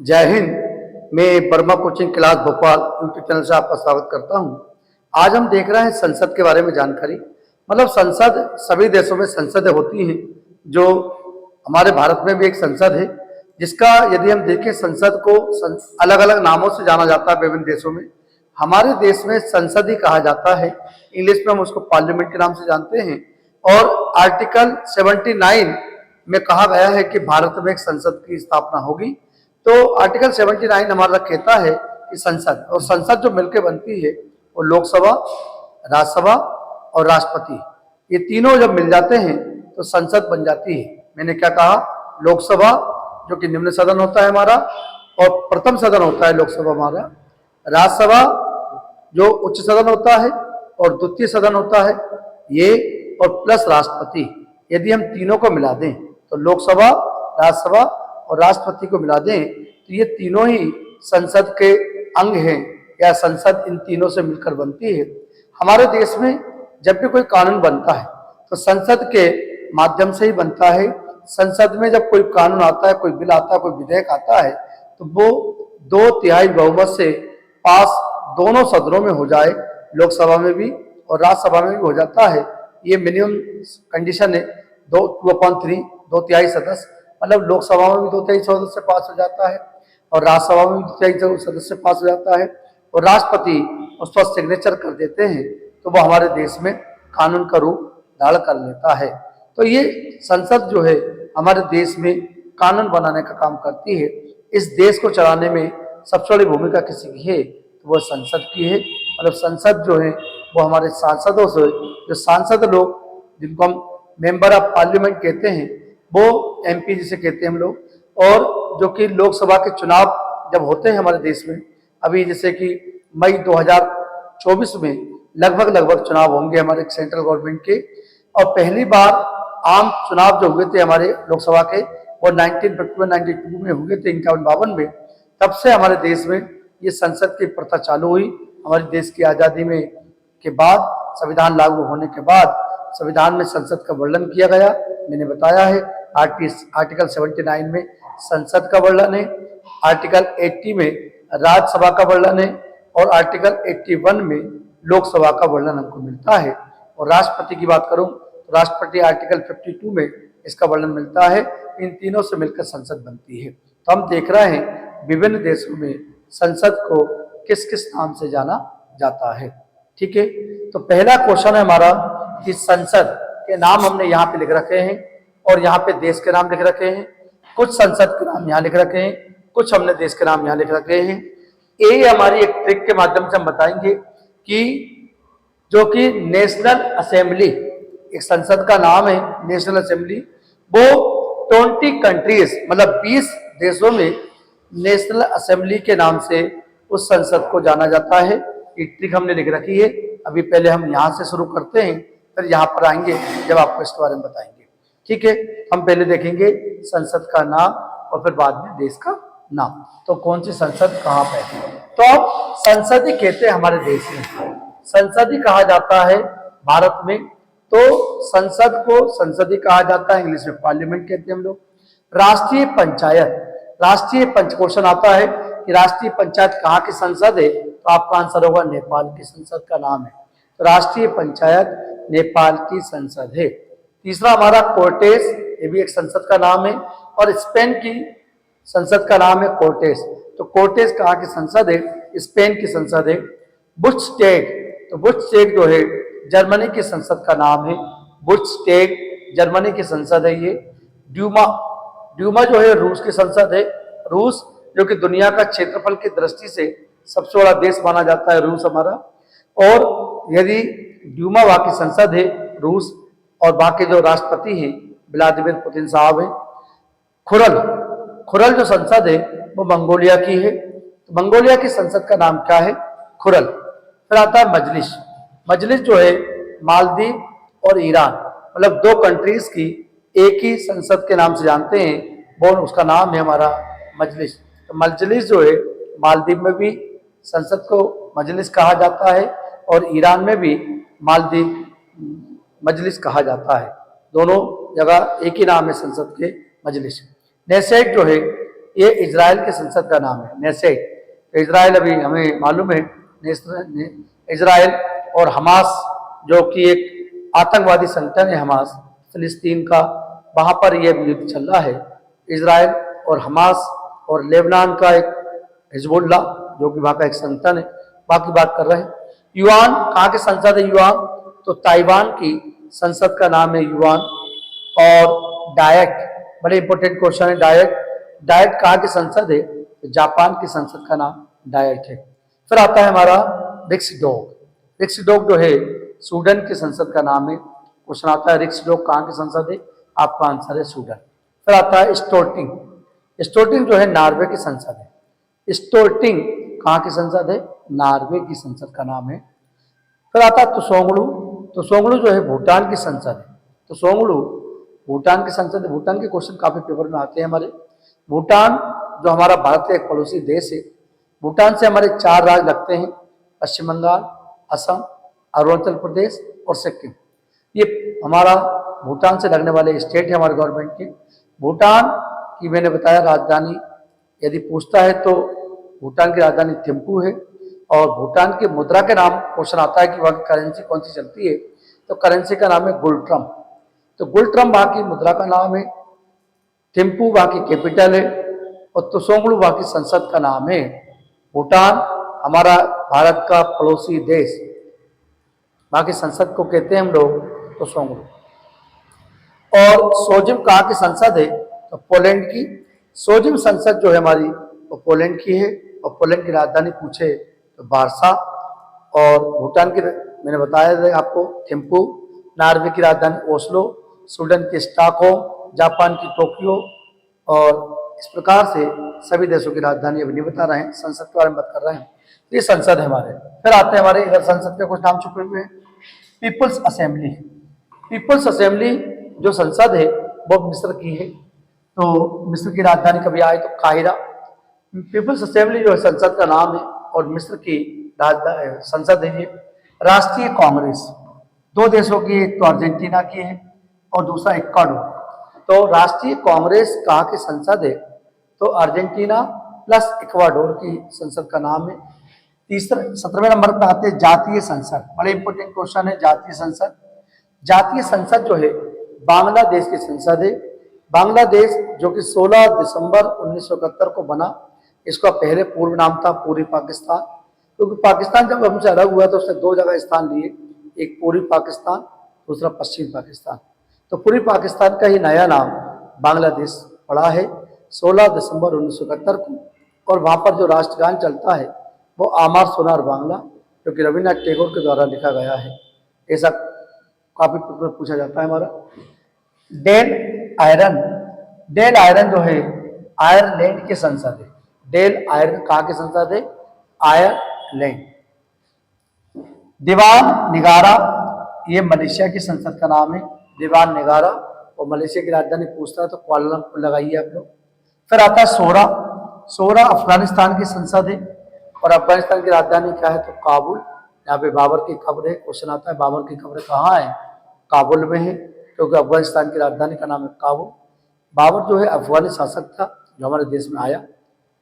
जय हिंद। मैं Verma coaching class Bhopal YouTube channel से आपका स्वागत करता हूं। आज हम देख रहे हैं संसद के बारे में जानकारी। मतलब संसद, सभी देशों में संसदें होती हैं। जो हमारे भारत में भी एक संसद है, जिसका यदि हम देखें संसद को अलग अलग नामों से जाना जाता है विभिन्न देशों में। हमारे देश में संसद ही कहा जाता है, इंग्लिश में हम उसको पार्लियामेंट के नाम से जानते हैं। और आर्टिकल 79 में कहा गया है कि भारत में एक संसद की स्थापना होगी। तो आर्टिकल 79 हमारा कहता है कि संसद, और संसद जो मिलकर बनती है वो लोकसभा, राज्यसभा और राष्ट्रपति, ये तीनों जब मिल जाते हैं तो संसद बन जाती है। मैंने क्या कहा? लोकसभा जो कि निम्न सदन होता है हमारा, और प्रथम सदन होता है लोकसभा हमारा। राज्यसभा जो उच्च सदन होता है और द्वितीय सदन होता है ये, और प्लस राष्ट्रपति। यदि हम तीनों को मिला दें तो लोकसभा, राज्यसभा और राष्ट्रपति को मिला दें तो ये तीनों ही संसद के अंग हैं, या संसद इन तीनों से मिलकर बनती है। हमारे देश में जब भी कोई कानून बनता है तो संसद के माध्यम से ही बनता है। संसद में जब कोई कानून आता है, कोई बिल आता है, कोई विधेयक आता है, तो वो 2/3 बहुमत से पास दोनों सदनों में हो जाए, लोकसभा में भी और राज्यसभा में भी हो जाता है। ये मिनिमम कंडीशन है। 2/3, 2/3 सदस्य, मतलब लोकसभा में भी 2/3 सदस्य पास हो जाता है और राज्यसभा में भी 2/3 सदस्य पास हो जाता है, और राष्ट्रपति उस पर सिग्नेचर कर देते हैं तो वो हमारे देश में कानून का रूप धारण कर लेता है। तो ये संसद जो है हमारे देश में कानून बनाने का काम करती है। इस देश को चलाने में सबसे बड़ी भूमिका किसी की है तो वो संसद की है। मतलब संसद जो है वो हमारे सांसदों से, जो सांसद लोग जिनको हम मेंबर ऑफ पार्लियामेंट कहते हैं, वो एमपी जिसे कहते हैं हम लोग, और जो कि लोकसभा के चुनाव जब होते हैं हमारे देश में, अभी जैसे कि मई 2024 में लगभग चुनाव होंगे हमारे सेंट्रल गवर्नमेंट के। और पहली बार आम चुनाव जो हुए थे हमारे लोकसभा के वो 1952 में हुए थे, 51-52 में। तब से हमारे देश में ये संसद की प्रथा चालू हुई। हमारे देश की आज़ादी में के बाद, संविधान लागू होने के बाद संविधान में संसद का वर्णन किया गया। मैंने बताया है आर्टिकल 79 में संसद का वर्णन है, आर्टिकल 80 में राज्यसभा का वर्णन है, और आर्टिकल 81 में लोकसभा का वर्णन हमको मिलता है। और राष्ट्रपति की बात करूं तो राष्ट्रपति आर्टिकल 52 में इसका वर्णन मिलता है। इन तीनों से मिलकर संसद बनती है। तो हम देख रहे हैं विभिन्न देशों में संसद को किस किस नाम से जाना जाता है। ठीक है, तो पहला क्वेश्चन है हमारा कि संसद के नाम हमने यहाँ पे लिख रखे हैं और यहाँ पे देश के नाम लिख रखे हैं। कुछ संसद के नाम यहाँ लिख रखे हैं, कुछ हमने देश के नाम यहाँ लिख रखे हैं। ये हमारी एक ट्रिक के माध्यम से हम बताएंगे कि जो कि नेशनल असेंबली, एक संसद का नाम है नेशनल असेंबली, वो 20 कंट्रीज मतलब 20 देशों में नेशनल असेंबली के नाम से उस संसद को जाना जाता है। एक ट्रिक हमने लिख रखी है। अभी पहले हम यहाँ से शुरू करते हैं, फिर यहाँ पर आएंगे जब आपको इसके बारे में बताएंगे। ठीक है, हम पहले देखेंगे संसद का नाम और फिर बाद में देश का नाम। तो कौन सी संसद कहाँ पे है? तो अब संसद ही कहते हैं हमारे देश में, संसद ही कहा जाता है भारत में। तो संसद को संसद ही कहा जाता है, इंग्लिश में पार्लियामेंट कहते हैं हम लोग। राष्ट्रीय पंचायत, क्वेश्चन आता है कि राष्ट्रीय पंचायत कहाँ की संसद है, तो आपका आंसर होगा नेपाल की संसद का नाम है। तो राष्ट्रीय पंचायत नेपाल की संसद है। तीसरा हमारा कोर्टेस, ये भी एक संसद का नाम है, और स्पेन की संसद का नाम है कोर्टेस। तो कोर्टेस कहाँ की संसद है? स्पेन की संसद है। बुंडस्टैग, तो बुंडस्टैग जो है जर्मनी की संसद का नाम है। बुंडस्टैग जर्मनी की संसद है ये। ड्यूमा जो है रूस की संसद है। रूस जो कि दुनिया का क्षेत्रफल की दृष्टि से सबसे बड़ा देश माना जाता है रूस हमारा। और यदि ड्यूमा वहाँ की संसद है रूस, और बाकी जो राष्ट्रपति हैं व्लादिमीर पुतिन साहब हैं। खुरल जो संसद है वो मंगोलिया की है। तो मंगोलिया की संसद का नाम क्या है? खुरल। फिर आता है मजलिस जो है मालदीव और ईरान, मतलब 2 कंट्रीज की एक ही संसद के नाम से जानते हैं, वो उसका नाम है हमारा मजलिस। तो मजलिस जो है मालदीव में भी संसद को मजलिस कहा जाता है, और ईरान में भी मालदीव मजलिस कहा जाता है। दोनों जगह एक ही नाम है संसद के, मजलिस। नेसेट जो है ये इजराइल के संसद का नाम है, नेसेट। इजराइल अभी हमें मालूम है, इजराइल और हमास जो कि एक आतंकवादी संगठन है, हमास फिलिस्तीन का, वहां पर यह युद्ध चल रहा है। इजराइल और हमास और लेबनान का एक हिजबुल्ला जो कि वहां का एक संगठन है, बाकी बात कर रहे हैं। युआन कहाँ के संसद है? युआन तो ताइवान की संसद का नाम है युआन। और डायट, बड़े इंपॉर्टेंट क्वेश्चन है, डायट कहाँ की संसद है? तो जापान की संसद का नाम डायट है। फिर आता है हमारा रिक्सडोग जो है सूडन की संसद का नाम है। क्वेश्चन आता है रिक्सडोग कहाँ की संसद है? आपका आंसर है सूडन। फिर आता है स्टोर्टिंग जो है नॉर्वे की संसद है। स्टोर्टिंग कहाँ की संसद है? नॉर्वे की संसद का नाम है। फिर आता है तुसोंगलू जो है भूटान की संसद है। तुसोंगलू भूटान की संसद है। भूटान के क्वेश्चन काफी पेपर में आते हैं हमारे। भूटान जो हमारा भारत का एक पड़ोसी देश है, भूटान से हमारे 4 राज्य लगते हैं, पश्चिम बंगाल, असम, अरुणाचल प्रदेश और सिक्किम। ये हमारा भूटान से लगने वाले स्टेट है हमारे गवर्नमेंट के। भूटान की मैंने बताया राजधानी यदि पूछता है तो भूटान की राजधानी थिम्पू है। और भूटान की मुद्रा के नाम क्वेश्चन आता है कि वहाँ की करेंसी कौन सी चलती है, तो करेंसी का नाम है गुलट्रम। तो गुलट्रम वहाँ की मुद्रा का नाम है, थिम्पू वहाँ की कैपिटल है और तुसोंगलू वहाँ की संसद का नाम है। भूटान हमारा भारत का पड़ोसी देश, वहाँ की संसद को कहते हैं हम लोग तुसोंगलू। और सोजिम कहाँ की संसद है? तो पोलैंड की। सोजिम संसद जो है हमारी वो पोलैंड की है। और पोलैंड की राजधानी पूछे तो वार्सा। और भूटान की मैंने बताया था आपको थिम्पू, नॉर्वे की राजधानी ओस्लो, स्वीडन की स्टॉकहोम, जापान की टोक्यो। और इस प्रकार से सभी देशों की राजधानी अभी नहीं बता रहे हैं, संसद के बारे में बात कर रहे हैं। ये संसद है हमारे। फिर आते हैं हमारे इधर संसद के कुछ नाम छुपे हुए हैं। पीपल्स असेंबली जो संसद है वो मिस्र की है। तो मिस्र की राजधानी कभी आए तो काहिरा। पीपल्स असेंबली जो है संसद का नाम है और मिस्र की राजधानी संसद है ये। राष्ट्रीय कांग्रेस 2 देशों की, एक तो अर्जेंटीना की है और दूसरा इक्वाडोर। तो राष्ट्रीय कांग्रेस कहाँ की संसद है? तो अर्जेंटीना प्लस इक्वाडोर की संसद का नाम है। 17वें नंबर पर आते हैं जातीय संसद। बड़े इंपोर्टेंट क्वेश्चन है जातीय संसद। जातीय संसद जो है बांग्लादेश की संसद है। बांग्लादेश जो कि 16 दिसंबर 1971 को बना, इसका पहले पूर्व नाम था पूर्वी पाकिस्तान। क्योंकि पाकिस्तान जब हमसे अलग हुआ तो उसने 2 जगह स्थान लिए, एक पूर्वी पाकिस्तान, दूसरा पश्चिमी पाकिस्तान। तो पूर्वी पाकिस्तान का ही नया नाम बांग्लादेश पड़ा है 16 दिसंबर 1971 को। और वहाँ पर जो राष्ट्रगान चलता है वो आमार सोनार बांग्ला, जो कि रविन्द्रनाथ टैगोर के द्वारा लिखा गया है। ऐसा काफी पेपर पूछा जाता है हमारा। डेल आयरन जो है आयरलैंड की संसद है। डेल आयरन कहाँ की संसद है? आयरलैंड। दीवान निगारा ये मलेशिया की संसद का नाम है। दीवान निगारा। और मलेशिया की राजधानी पूछता है तो कुआलालंपुर लगाइए आप लोग। फिर आता है सोरा अफगानिस्तान की संसद है। और अफगानिस्तान की राजधानी क्या है? तो काबुल। यहाँ पे बाबर की कब्र है। क्वेश्चन आता है बाबर की कब्र कहाँ है? काबुल में है, क्योंकि अफगानिस्तान की राजधानी का नाम है काबुल। बाबर जो है अफगानी शासक था जो हमारे देश में आया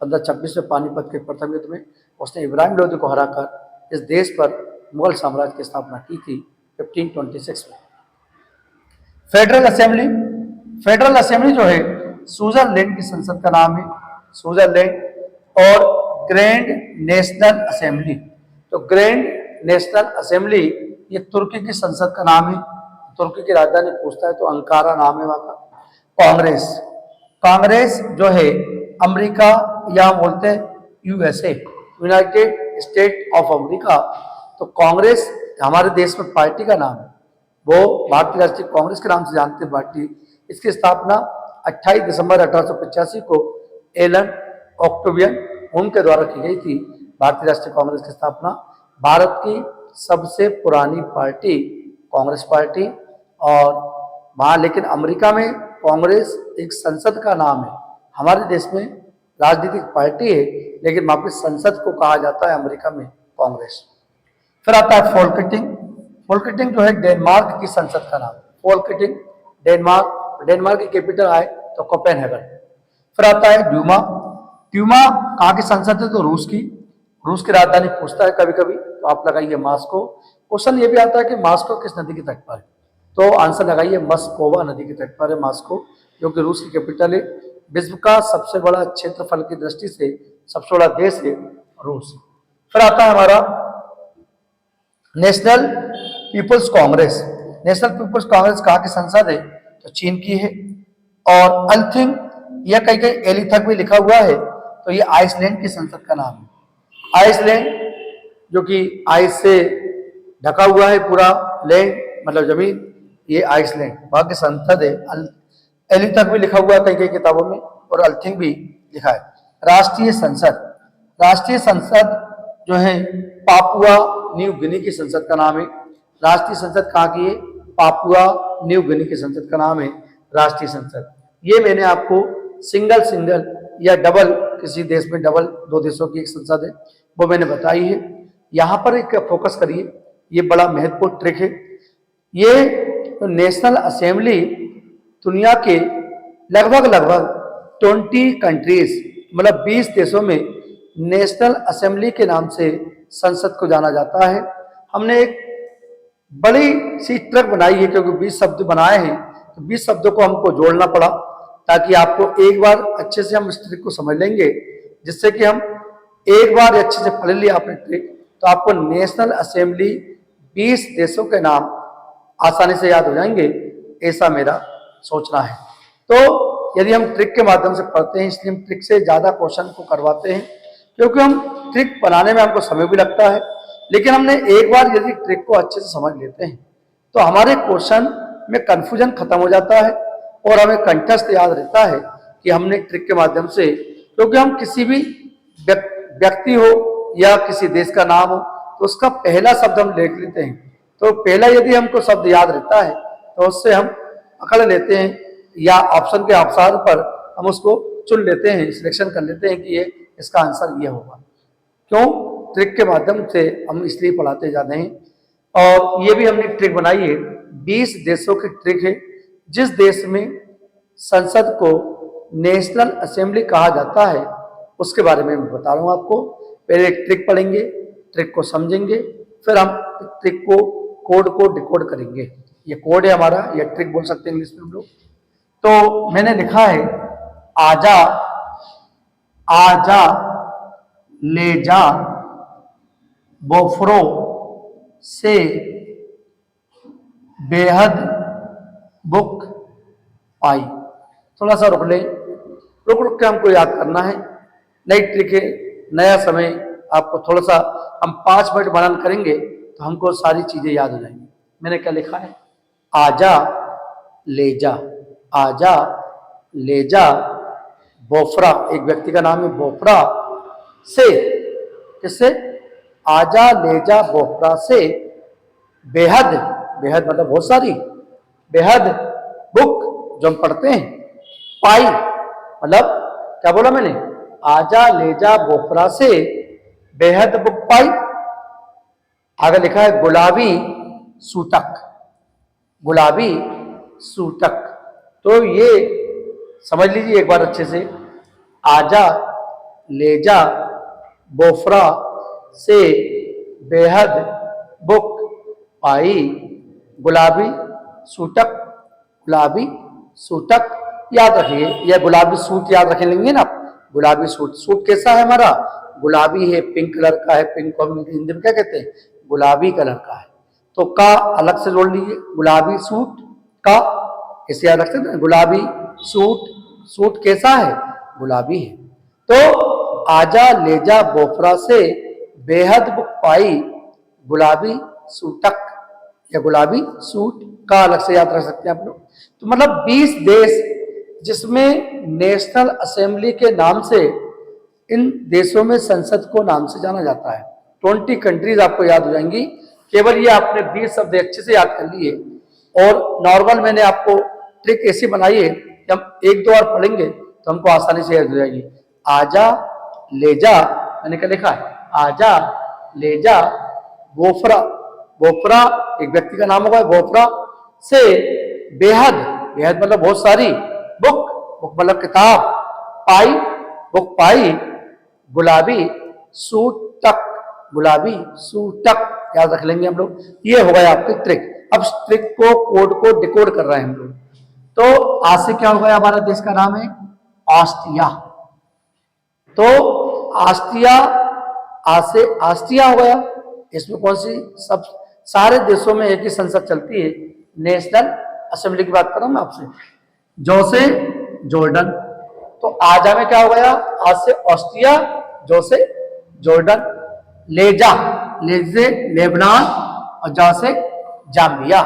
1526 में पानीपत के प्रथम युद्ध में। उसने इब्राहिम लोधी को हराकर इस देश पर मुगल साम्राज्य की स्थापना की थी 1526 में। फेडरल असेंबली जो है स्विट्जरलैंड की संसद का नाम है, स्विट्जरलैंड। और ग्रैंड नेशनल असेंबली, तो ग्रैंड नेशनल असेंबली ये तुर्की की संसद का नाम है। तुर्की की राजधानी पूछता है तो अंकारा नाम है वहां का। कांग्रेस जो है अमेरिका या बोलते हैं USA, United state of America. तो कांग्रेस हमारे देश में पार्टी का नाम है, वो भारतीय राष्ट्रीय कांग्रेस के नाम से जानते हैं पार्टी। इसकी स्थापना 28 दिसंबर 1885 को एलन ऑक्टेवियन उनके द्वारा की गई थी। भारतीय राष्ट्रीय कांग्रेस की स्थापना भारत की सबसे पुरानी पार्टी कांग्रेस पार्टी। और वहाँ लेकिन अमेरिका में कांग्रेस एक संसद का नाम है, हमारे देश में राजनीतिक पार्टी है लेकिन वहाँ पे संसद को कहा जाता है अमेरिका में कांग्रेस। फिर आता है फोल्केटिंग जो है डेनमार्क की संसद का नाम। फोल्केटिंग डेनमार्क की कैपिटल आए तो कोपेनहेगन। फिर आता है ड्यूमा। ट्यूमा कहाँ की संसद है? तो रूस की राजधानी पूछता है कभी कभी, तो आप लगाइए मॉस्को। क्वेश्चन ये भी आता है कि मॉस्को किस नदी के तट पर है? तो आंसर लगाइए मस्कोवा नदी के तट पर है मॉस्को, जो कि रूस की कैपिटल है। विश्व का सबसे बड़ा क्षेत्रफल की दृष्टि से सबसे बड़ा देश है रूस। फिर आता है हमारा National People's Congress. National People's Congress कहाँ की संसद है? तो चीन की है। और अल्थिंग, यह कहीं कहीं एलिथक भी लिखा हुआ है, तो ये आइसलैंड की संसद का नाम है। आइसलैंड जो कि आइस से ढका हुआ है पूरा लैंड, मतलब जमीन, ये आइसलैंड वहां की संसद है। एलिथक भी लिखा हुआ है कई कई किताबों में, और अल्थिंग भी लिखा है। राष्ट्रीय संसद, राष्ट्रीय संसद जो है पापुआ न्यू गिनी की संसद का नाम है। राष्ट्रीय संसद कहाँ की है? पापुआ न्यू गिनी की संसद का नाम है राष्ट्रीय संसद। ये मैंने आपको सिंगल या डबल, किसी देश में डबल, दो देशों की एक संसद है, वो मैंने बताई है। यहाँ पर एक फोकस करिए, ये बड़ा महत्वपूर्ण ट्रिक है। ये नेशनल असेंबली दुनिया के लगभग 20 कंट्रीज, मतलब 20 देशों में नेशनल असेंबली के नाम से संसद को जाना जाता है। हमने एक बड़ी सी ट्रिक बनाई है, क्योंकि 20 शब्द बनाए हैं, तो 20 शब्दों को हमको जोड़ना पड़ा, ताकि आपको एक बार अच्छे से हम इस ट्रिक को समझ लेंगे, जिससे कि हम एक बार अच्छे से पढ़ लिया आपने ट्रिक, तो आपको नेशनल असेंबली 20 देशों के नाम आसानी से याद हो जाएंगे, ऐसा मेरा सोचना है। तो यदि हम ट्रिक के माध्यम से पढ़ते हैं, इसलिए हम ट्रिक से ज्यादा क्वेश्चन को करवाते हैं, क्योंकि हम ट्रिक बनाने में हमको समय भी लगता है, लेकिन हमने एक बार यदि ट्रिक को अच्छे से समझ लेते हैं तो हमारे क्वेश्चन में कंफ्यूजन खत्म हो जाता है, और हमें कंठस्थ याद रहता है कि हमने ट्रिक के माध्यम से, क्योंकि हम किसी भी व्यक्ति हो या किसी देश का नाम हो, तो उसका पहला शब्द हम लिख लेते हैं, तो पहला यदि हमको शब्द याद रहता है तो उससे हम पकड़ लेते हैं, या ऑप्शन के आधार पर हम उसको चुन लेते हैं, सिलेक्शन कर लेते हैं कि ये इसका आंसर ये होगा। क्यों? ट्रिक के माध्यम से हम इसलिए पढ़ाते जाते हैं। और ये भी हमने ट्रिक बनाई है, 20 देशों की ट्रिक है। जिस देश में संसद को नेशनल असेंबली कहा जाता है, उसके बारे में मैं बता रहा हूँ आपको। पहले एक ट्रिक पढ़ेंगे, ट्रिक को समझेंगे, फिर हम ट्रिक को कोड को डिकोड करेंगे। ये कोड है हमारा, या ट्रिक बोल सकते हैं इंग्लिश में हम लोग। तो मैंने लिखा है, आजा आजा ले जा बोफरो से बेहद बुक पाई। थोड़ा सा रुक ले, रुक के हमको याद करना है। नई ट्रिक है, नया समय, आपको थोड़ा सा हम 5 मिनट बनान करेंगे तो हमको सारी चीजें याद हो जाएंगी। मैंने क्या लिखा है? आजा ले जा, आजा ले जा बोफरा, एक व्यक्ति का नाम है बोफरा से, किससे? आजा ले जा बोफरा से बेहद, बेहद मतलब बहुत सारी, बेहद बुक जो हम पढ़ते हैं, पाई मतलब क्या बोला मैंने? आजा ले जा बोफरा से बेहद बुक पाई। आगे लिखा है गुलाबी सूतक, गुलाबी सूतक। तो ये समझ लीजिए एक बार अच्छे से, आजा ले जा बोफरा से बेहद बुक पाई, गुलाबी सूतक, गुलाबी सूतक याद रखिए, या गुलाबी सूट याद रख लेंगे ना। गुलाबी सूट, सूट कैसा है हमारा? गुलाबी है, पिंक कलर का है। पिंक को हम हिंदी में क्या कहते हैं? गुलाबी कलर का है। तो का अलग से जोड़ लीजिए, गुलाबी सूट का इसे याद रख सकते हैं। गुलाबी सूट, सूट कैसा है? गुलाबी है। तो आजा ले जा बोफरा से बेहद बुक पाई, गुलाबी सूटक या गुलाबी सूट का अलग से याद रख सकते हैं आप लोग। तो मतलब 20 देश जिसमें नेशनल असेंबली के नाम से इन देशों में संसद को नाम से जाना जाता है। 20 कंट्रीज आपको याद हो जाएंगी, केवल ये आपने 20 शब्द अच्छे से याद कर लिए। और नॉर्मल मैंने आपको ट्रिक ऐसी बनाई है कि हम 1-2 बार पढ़ेंगे तो हमको आसानी से याद हो जाएगी। आजा ले जा, मैंने क्या लिखा है? आजा ले जा बोफरा, बोफरा एक व्यक्ति का नाम होगा, बोफरा से बेहद, बेहद मतलब बहुत सारी, बुक, बुक मतलब किताब, पाई बुक पाई, गुलाबी सूटक, गुलाबी सूटक याद रख लेंगे हम लोग। ये हो गया आपके ट्रिक। अब ट्रिक को कोड को डिकोड कर रहे हैं हम लोग। तो आज से क्या हो गया, हमारा देश का नाम है ऑस्ट्रिया। तो ऑस्ट्रिया आज से ऑस्ट्रिया हो गया। इसमें कौन सी, सब सारे देशों में एक ही संसद चलती है, नेशनल असेंबली की बात कर रहा हूं मैं आपसे। जो से जॉर्डन, तो आजा में क्या हो गया, आज से ऑस्ट्रिया, जो से जॉर्डन, लेजा, ले से लेबनान और जा से जाम्बिया।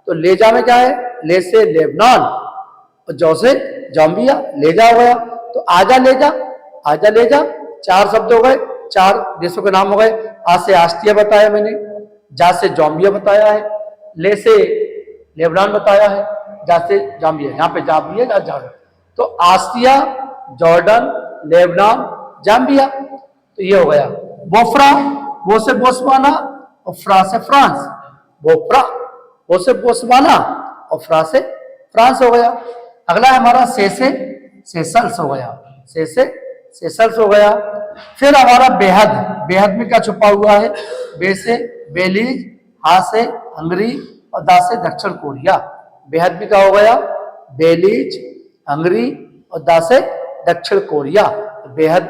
तो लेजा में क्या है, ले से लेबनान और जो से जाम्बिया, लेजा हो गया। तो आजा लेजा, आजा लेजा, चार शब्द हो गए, चार देशों के नाम हो गए। आज से ऑस्ट्रिया बताया मैंने, जा से जाम्बिया बताया है, ले से लेबनान बताया है, जा से जाम्बिया, यहाँ पे जाम्बिया जाम्बिया। तो ऑस्ट्रिया, जॉर्डन, लेबनान, जाम्बिया। तो ये हो गया। बोफ्रा, वो से बोस्वाना और फ्रा से फ्रांस, बोफ्रा, वो से बोस्वाना और फ्रा से फ्रांस हो गया। अगला है हमारा से सेशल्स हो गया, से सेशल्स हो गया। फिर हमारा बेहद, बेहद में क्या छुपा हुआ है, बे से बेलीज, हा से हंगरी और दा से दक्षिण कोरिया। बेहद में क्या हो गया, बेलीज, हंगरी और दा से दक्षिण कोरिया, बेहद।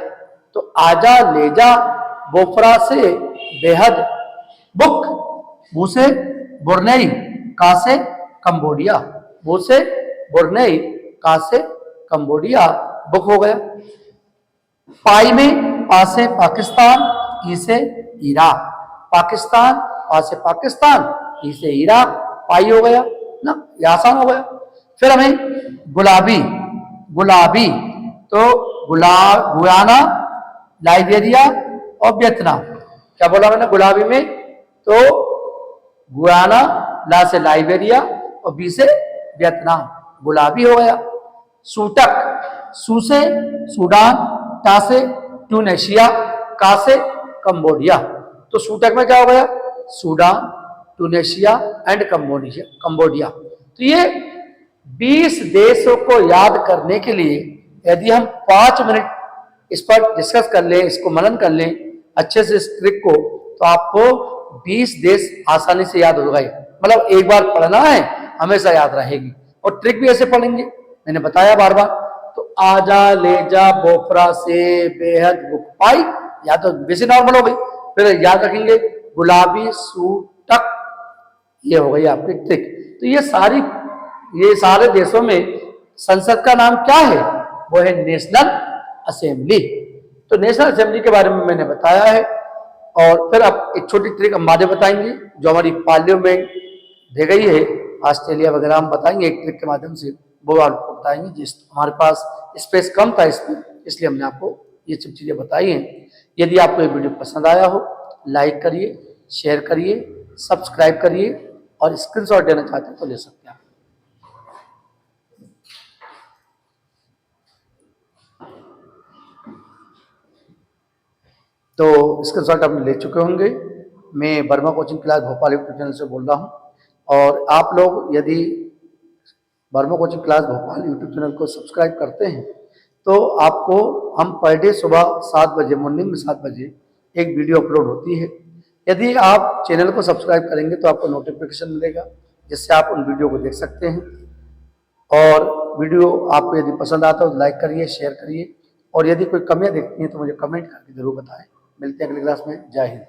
तो आजा लेजा, बोफ्रा से बेहद, बुक, बू से बुरनेई, का से कंबोडिया, बू से बुरनेई, का से कंबोडिया, बुक हो गया। पाई में पा से पाकिस्तान, ई से इराक, पाकिस्तान, पा से पाकिस्तान, ई से इराक, पाई हो गया ना, ये आसान हो गया। फिर हमें गुलाबी, गुलाबी, तो गुयाना, लाइबेरिया और वियतनाम। क्या बोला मैंने गुलाबी में, तो गुयाना, ला से लाइबेरिया और बी से वियतनाम, गुलाबी हो गया। सूटक, सू से सूडान, टा से ट्यूनेशिया, का से कंबोडिया। तो सूटक में क्या हो गया, Sudan, Tunisia and Cambodia, Cambodia. तो ये 20 देशों को याद करने के लिए यदि हम 5 मिनट इस पर डिस्कस कर लें, इसको मनन कर लें अच्छे से इस ट्रिक को, तो आपको 20 देश आसानी से याद हो गए। मतलब एक बार पढ़ना है, हमेशा याद रहेगी। और ट्रिक भी ऐसे पढ़ेंगे, मैंने बताया बार बार। तो आजा लेजा बोफ्रा से बेहद बुक पाई, या तो वैसे नॉर्मल हो गई। फिर याद रखेंगे गुलाबी सूटक, ये हो गई आपकी ट्रिक। तो ये सारे देशों में संसद का नाम क्या है, वो है नेशनल असेंबली। तो नेशनल असेंबली के बारे में मैंने बताया है। और फिर अब एक छोटी ट्रिक हम बाद में बताएंगे, जो हमारी पार्लियामेंट दे गई है ऑस्ट्रेलिया वगैरह, हम बताएंगे एक ट्रिक के माध्यम से, वो आपको बताएंगे। जिस हमारे पास स्पेस कम था इसमें, इसलिए हमने आपको ये सब चीज़ें बताई हैं। यदि आपको ये वीडियो पसंद आया हो, लाइक करिए, शेयर करिए, सब्सक्राइब करिए, और स्क्रीनशॉट लेना चाहते हैं तो ले सकते हैं। तो स्क्रीनशॉट आप ले चुके होंगे। मैं Verma coaching class Bhopal YouTube channel से बोल रहा हूँ। और आप लोग यदि Verma coaching class Bhopal YouTube channel को सब्सक्राइब करते हैं, तो आपको हम पर डे सुबह 7 बजे, मॉर्निंग में 7 बजे एक वीडियो अपलोड होती है। यदि आप चैनल को सब्सक्राइब करेंगे तो आपको नोटिफिकेशन मिलेगा, जिससे आप उन वीडियो को देख सकते हैं। और वीडियो आपको यदि पसंद आता है तो लाइक करिए, शेयर करिए, और यदि कोई कमियां देखती हैं तो मुझे कमेंट करके जरूर बताएं। मिलते हैं अगली क्लास में। जय हिंद।